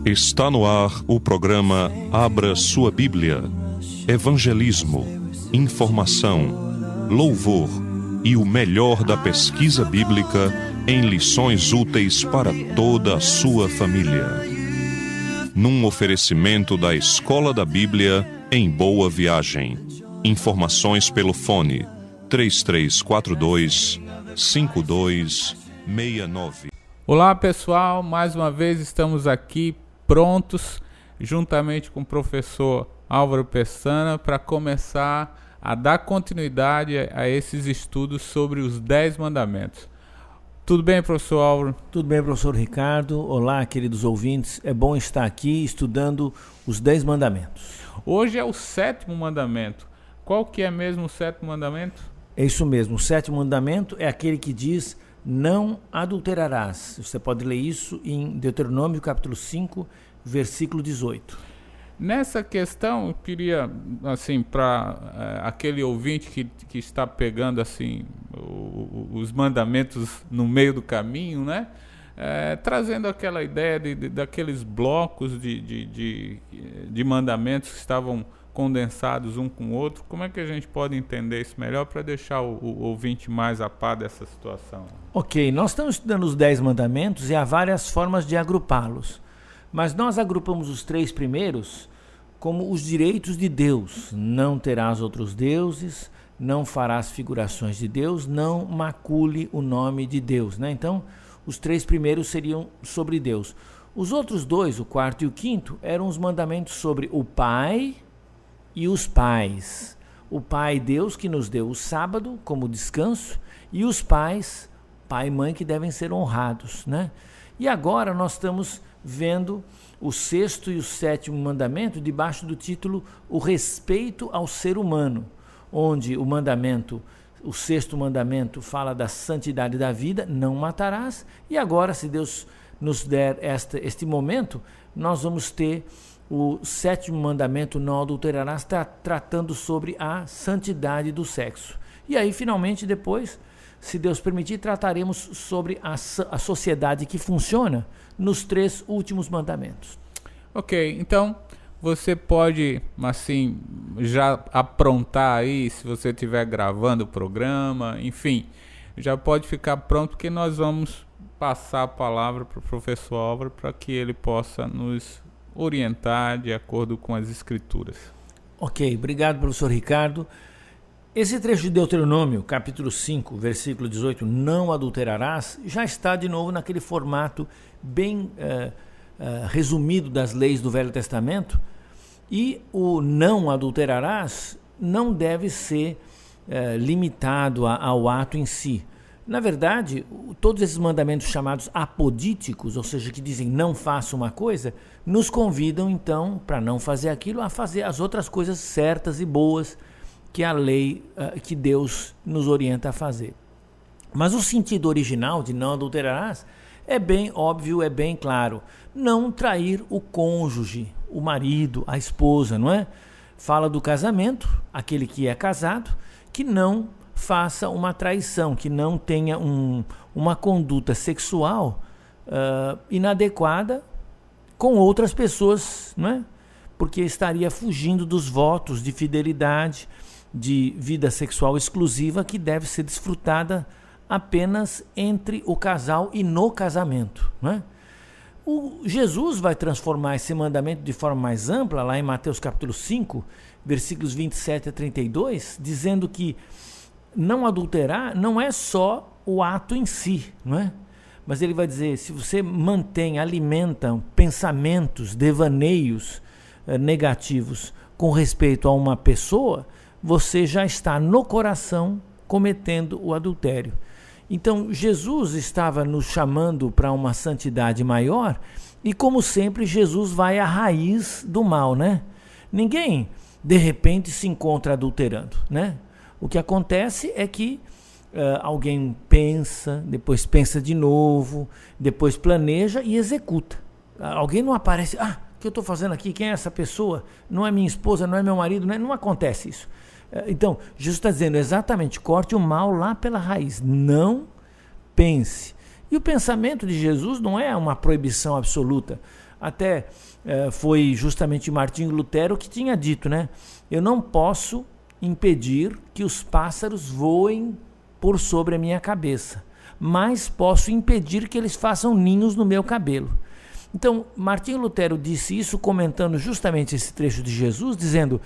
Está no ar o programa Abra Sua Bíblia. Evangelismo, informação, louvor e o melhor da pesquisa bíblica em lições úteis para toda a sua família. Num oferecimento da Escola da Bíblia em Boa Viagem. Informações pelo fone 3342-5269. Olá pessoal, mais uma vez estamos aqui prontos, juntamente com o professor Álvaro Pessana, para começar a dar continuidade a esses estudos sobre os 10 mandamentos. Tudo bem, professor Álvaro? Tudo bem, professor Ricardo. Olá, queridos ouvintes. É bom estar aqui estudando os 10 mandamentos. Hoje é o 7º mandamento. Qual que é mesmo o 7º mandamento? É isso mesmo. O 7º mandamento é aquele que diz: não adulterarás. Você pode ler isso em Deuteronômio capítulo 5, versículo 18. Nessa questão, eu queria, assim, para aquele ouvinte que está pegando, assim, os mandamentos no meio do caminho, né? Trazendo aquela ideia daqueles blocos de mandamentos que estavam condensados um com o outro. Como é que a gente pode entender isso melhor para deixar o ouvinte mais a par dessa situação? Ok, nós estamos estudando os 10 mandamentos e há várias formas de agrupá-los. Mas nós agrupamos os 3 primeiros como os direitos de Deus. Não terás outros deuses, não farás figurações de Deus, não macule o nome de Deus, né? Então, os 3 primeiros seriam sobre Deus. Os outros 2, o 4º e o 5º, eram os mandamentos sobre o Pai e os pais. O Pai, Deus, que nos deu o sábado como descanso, e os pais, pai e mãe, que devem ser honrados, né? E agora nós estamos vendo o 6º e o 7º mandamento debaixo do título o respeito ao ser humano, onde o 6º mandamento fala da santidade da vida, não matarás, e agora, se Deus nos der este momento, nós vamos ter o 7º mandamento, não adulterarás, tratando sobre a santidade do sexo. E aí, finalmente, depois, se Deus permitir, trataremos sobre a sociedade que funciona nos 3 últimos mandamentos. Ok, então você pode, assim, já aprontar aí, se você estiver gravando o programa, enfim, já pode ficar pronto, porque nós vamos passar a palavra para o professor Álvaro para que ele possa nos orientar de acordo com as escrituras. Ok, obrigado, professor Ricardo. Esse trecho de Deuteronômio, capítulo 5, versículo 18, não adulterarás, já está de novo naquele formato bem resumido das leis do Velho Testamento, e o não adulterarás não deve ser limitado ao ato em si. Na verdade, todos esses mandamentos chamados apodíticos, ou seja, que dizem não faça uma coisa, nos convidam então, para não fazer aquilo, a fazer as outras coisas certas e boas que a lei, que Deus nos orienta a fazer. Mas o sentido original de não adulterarás é bem óbvio, é bem claro. Não trair o cônjuge, o marido, a esposa, não é? Fala do casamento, aquele que é casado, que não faça uma traição, que não tenha uma conduta sexual inadequada com outras pessoas, não é? Porque estaria fugindo dos votos de fidelidade, de vida sexual exclusiva que deve ser desfrutada apenas entre o casal e no casamento, não é? Jesus vai transformar esse mandamento de forma mais ampla, lá em Mateus capítulo 5, versículos 27 a 32, dizendo que não adulterar não é só o ato em si, não é? Mas ele vai dizer, se você alimenta pensamentos, devaneios negativos com respeito a uma pessoa, você já está no coração cometendo o adultério. Então, Jesus estava nos chamando para uma santidade maior e, como sempre, Jesus vai à raiz do mal, né? Ninguém, de repente, se encontra adulterando, né? O que acontece é que alguém pensa, depois pensa de novo, depois planeja e executa. Alguém não aparece, o que eu estou fazendo aqui? Quem é essa pessoa? Não é minha esposa, não é meu marido, não acontece isso. Então, Jesus está dizendo exatamente, corte o mal lá pela raiz. Não pense. E o pensamento de Jesus não é uma proibição absoluta. Até foi justamente Martinho Lutero que tinha dito, né? Eu não posso impedir que os pássaros voem por sobre a minha cabeça, mas posso impedir que eles façam ninhos no meu cabelo. Então, Martinho Lutero disse isso comentando justamente esse trecho de Jesus, dizendo,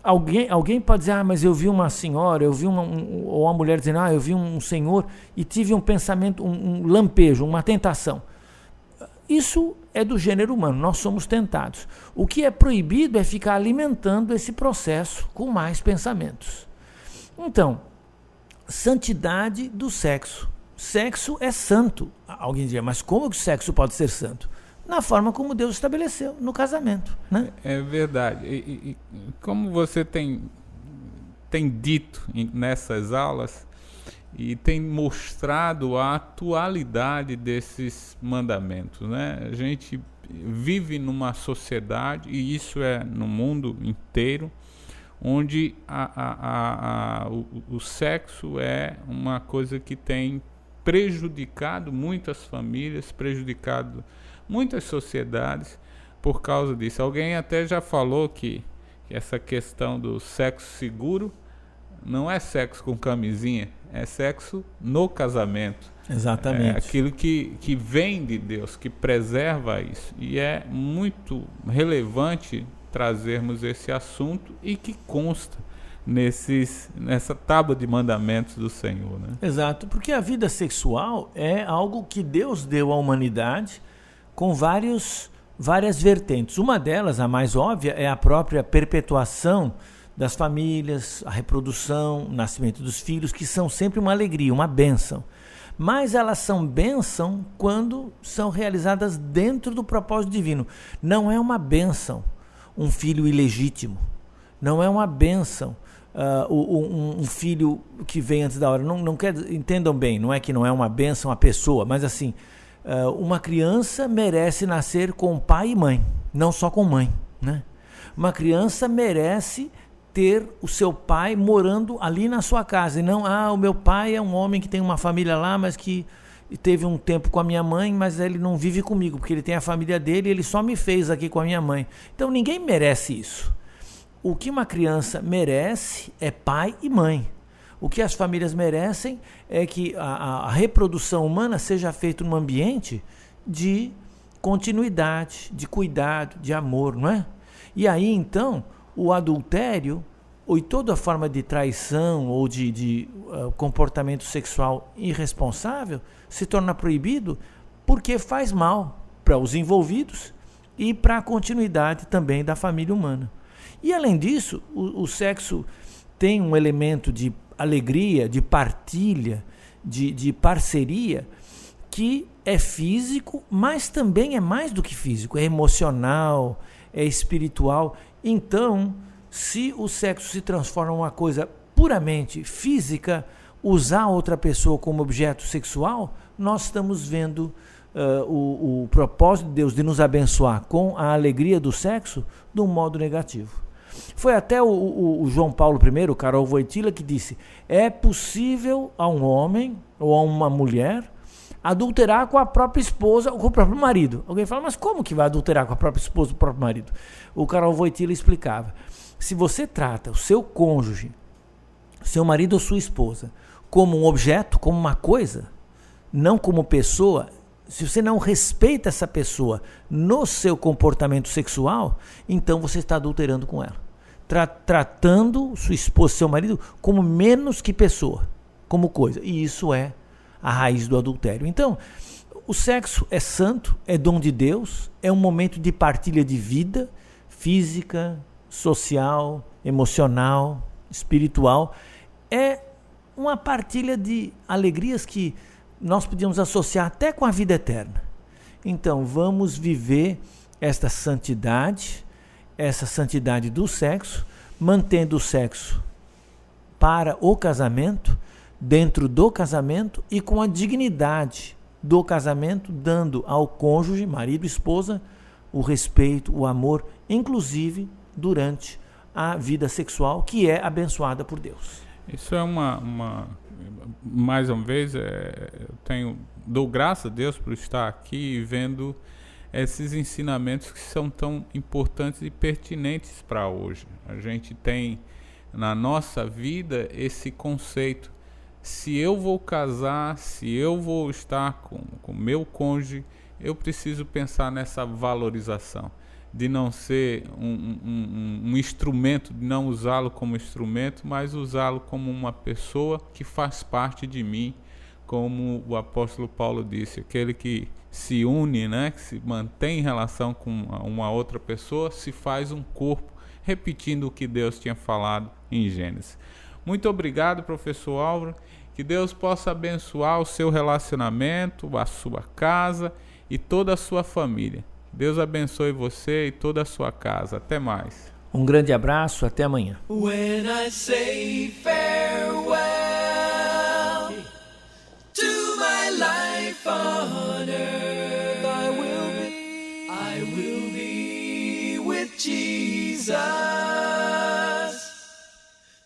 alguém pode dizer, mas eu vi uma senhora, eu vi ou uma mulher dizendo, eu vi um senhor e tive um pensamento, um lampejo, uma tentação. Isso é do gênero humano, nós somos tentados. O que é proibido é ficar alimentando esse processo com mais pensamentos. Então, santidade do sexo. Sexo é santo. Alguém diria, mas como que o sexo pode ser santo? Na forma como Deus estabeleceu, no casamento, né? É verdade. E como você tem dito nessas aulas e tem mostrado a atualidade desses mandamentos, né? A gente vive numa sociedade, e isso é no mundo inteiro, onde o sexo é uma coisa que tem prejudicado muitas famílias, prejudicado muitas sociedades por causa disso. Alguém até já falou que essa questão do sexo seguro não é sexo com camisinha, é sexo no casamento. Exatamente. É aquilo que vem de Deus, que preserva isso. E é muito relevante trazermos esse assunto e que consta nessa tábua de mandamentos do Senhor, né? Exato, porque a vida sexual é algo que Deus deu à humanidade com várias vertentes. Uma delas, a mais óbvia, é a própria perpetuação das famílias, a reprodução, o nascimento dos filhos, que são sempre uma alegria, uma bênção. Mas elas são bênção quando são realizadas dentro do propósito divino. Não é uma bênção um filho ilegítimo. Não é uma bênção um filho que vem antes da hora. Não quer, entendam bem, não é que não é uma bênção a pessoa, mas assim, uma criança merece nascer com pai e mãe, não só com mãe, né? Uma criança merece ter o seu pai morando ali na sua casa, e não, o meu pai é um homem que tem uma família lá, mas que teve um tempo com a minha mãe, mas ele não vive comigo, porque ele tem a família dele e ele só me fez aqui com a minha mãe. Então ninguém merece isso. O que uma criança merece é pai e mãe. O que as famílias merecem é que a reprodução humana seja feita num ambiente de continuidade, de cuidado, de amor, não é? E aí, então, o adultério, ou toda forma de traição ou de comportamento sexual irresponsável, se torna proibido porque faz mal para os envolvidos e para a continuidade também da família humana. E, além disso, o sexo tem um elemento de alegria, de partilha, de parceria, que é físico, mas também é mais do que físico, é emocional, é espiritual. Então, se o sexo se transforma em uma coisa puramente física, usar outra pessoa como objeto sexual, nós estamos vendo o propósito de Deus de nos abençoar com a alegria do sexo de um modo negativo. Foi até o João Paulo I, o Karol Wojtyla, que disse: é possível a um homem ou a uma mulher adulterar com a própria esposa ou com o próprio marido. Alguém fala, mas como que vai adulterar com a própria esposa ou o próprio marido? O Karol Wojtyla explicava: se você trata o seu cônjuge, seu marido ou sua esposa, como um objeto, como uma coisa, não como pessoa, se você não respeita essa pessoa no seu comportamento sexual, então você está adulterando com ela. Tratando sua esposa, seu marido, como menos que pessoa, como coisa. E isso é a raiz do adultério. Então, o sexo é santo, é dom de Deus, é um momento de partilha de vida física, social, emocional, espiritual. É uma partilha de alegrias que nós podíamos associar até com a vida eterna. Então, vamos viver essa santidade do sexo, mantendo o sexo para o casamento, dentro do casamento e com a dignidade do casamento, dando ao cônjuge, marido e esposa, o respeito, o amor, inclusive durante a vida sexual, que é abençoada por Deus. Isso é mais uma vez, dou graças a Deus por estar aqui e vendo esses ensinamentos que são tão importantes e pertinentes para hoje. A gente tem na nossa vida esse conceito: se eu vou casar, se eu vou estar com meu cônjuge, eu preciso pensar nessa valorização, de não ser um instrumento, de não usá-lo como instrumento, mas usá-lo como uma pessoa que faz parte de mim, como o apóstolo Paulo disse, aquele que se une, né, que se mantém em relação com uma outra pessoa, se faz um corpo, repetindo o que Deus tinha falado em Gênesis. Muito obrigado, professor Álvaro. Que Deus possa abençoar o seu relacionamento, a sua casa e toda a sua família. Deus abençoe você e toda a sua casa. Até mais. Um grande abraço, até amanhã. When I say farewell to my life on earth, I will be with Jesus.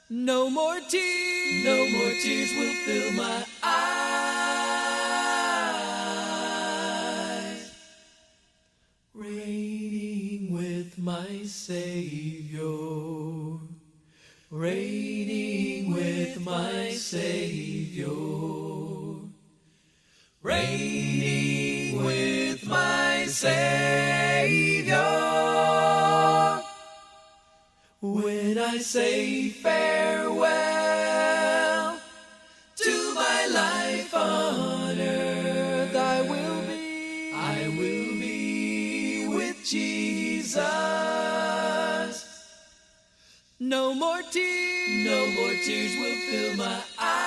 No more tears will fill my eyes. Reigning with my Savior, reigning with my Savior, reigning with my Savior. When I say farewell to my life on earth, I will be with Jesus. No more tears will fill my eyes.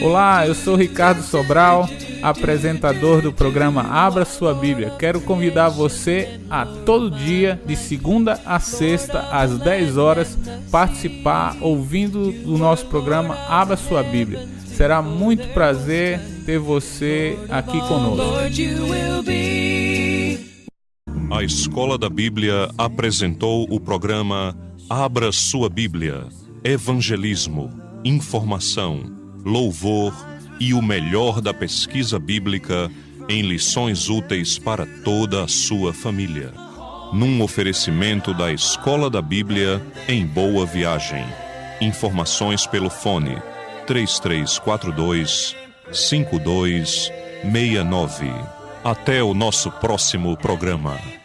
Olá, eu sou Ricardo Sobral, apresentador do programa Abra Sua Bíblia. Quero convidar você a todo dia, de segunda a sexta, às 10 horas, participar ouvindo do nosso programa Abra Sua Bíblia. Será muito prazer ter você aqui conosco. A Escola da Bíblia apresentou o programa Abra Sua Bíblia, Evangelismo, Informação, Louvor e o melhor da pesquisa bíblica em lições úteis para toda a sua família. Num oferecimento da Escola da Bíblia em Boa Viagem. Informações pelo fone 3342-5269. Até o nosso próximo programa.